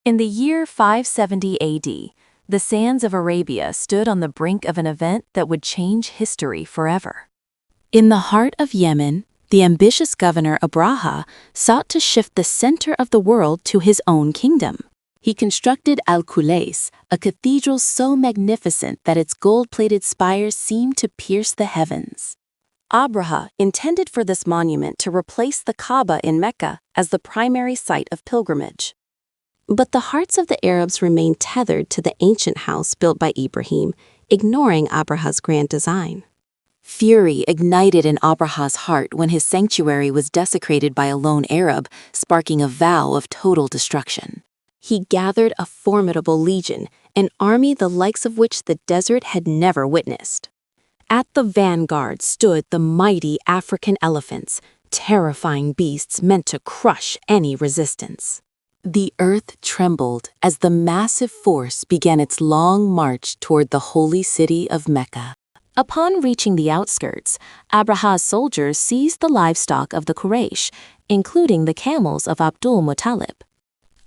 In the year 570 AD, the sands of Arabia stood on the brink of an event that would change history forever. In the heart of Yemen, the ambitious governor Abraha sought to shift the center of the world to his own kingdom. He constructed Al-Kulais, a cathedral so magnificent that its gold-plated spires seemed to pierce the heavens. Abraha intended for this monument to replace the Kaaba in Mecca as the primary site of pilgrimage. But the hearts of the Arabs remained tethered to the ancient house built by Ibrahim, ignoring Abraha's grand design. Fury ignited in Abraha's heart when his sanctuary was desecrated by a lone Arab, sparking a vow of total destruction. He gathered a formidable legion, an army the likes of which the desert had never witnessed. At the vanguard stood the mighty African elephants, terrifying beasts meant to crush any resistance. The earth trembled as the massive force began its long march toward the holy city of Mecca. Upon reaching the outskirts, Abraha's soldiers seized the livestock of the Quraysh, including the camels of Abdul Muttalib.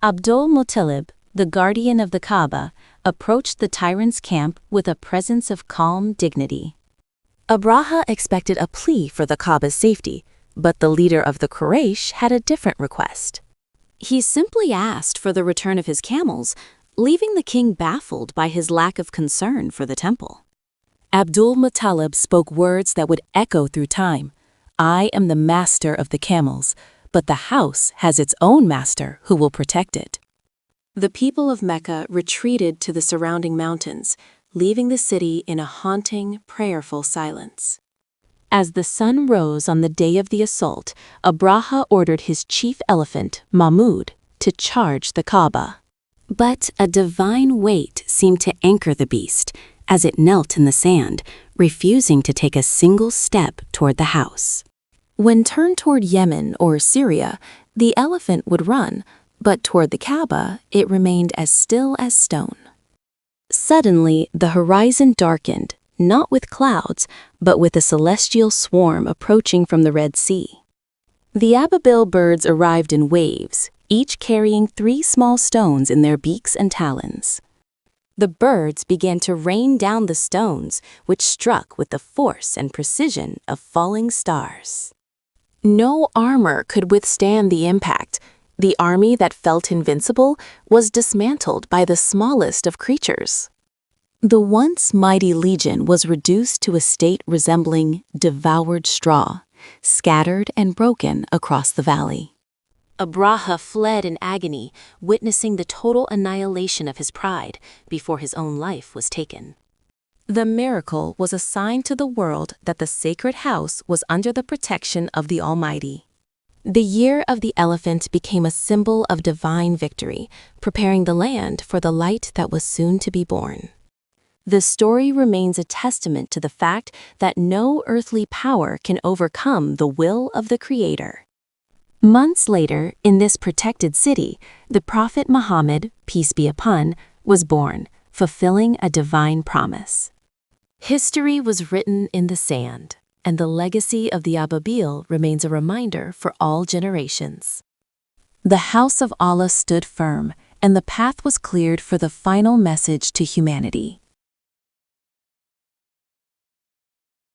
Abdul Muttalib, the guardian of the Kaaba, approached the tyrant's camp with a presence of calm dignity. Abraha expected a plea for the Kaaba's safety, but the leader of the Quraysh had a different request. He simply asked for the return of his camels, leaving the king baffled by his lack of concern for the temple. Abdul Muttalib spoke words that would echo through time. "I am the master of the camels, but the house has its own master who will protect it." The people of Mecca retreated to the surrounding mountains, leaving the city in a haunting, prayerful silence. As the sun rose on the day of the assault, Abraha ordered his chief elephant, Mahmud, to charge the Kaaba. But a divine weight seemed to anchor the beast as it knelt in the sand, refusing to take a single step toward the house. When turned toward Yemen or Syria, the elephant would run, but toward the Kaaba, it remained as still as stone. Suddenly, the horizon darkened, not with clouds, but with a celestial swarm approaching from the Red Sea. The Ababil birds arrived in waves, each carrying 3 small stones in their beaks and talons. The birds began to rain down the stones, which struck with the force and precision of falling stars. No armor could withstand the impact. The army that felt invincible was dismantled by the smallest of creatures. The once mighty legion was reduced to a state resembling devoured straw, scattered and broken across the valley. Abraha fled in agony, witnessing the total annihilation of his pride before his own life was taken. The miracle was a sign to the world that the sacred house was under the protection of the Almighty. The year of the elephant became a symbol of divine victory, preparing the land for the light that was soon to be born. The story remains a testament to the fact that no earthly power can overcome the will of the Creator. Months later, in this protected city, the Prophet Muhammad, peace be upon, was born, fulfilling a divine promise. History was written in the sand, and the legacy of the Ababil remains a reminder for all generations. The house of Allah stood firm, and the path was cleared for the final message to humanity.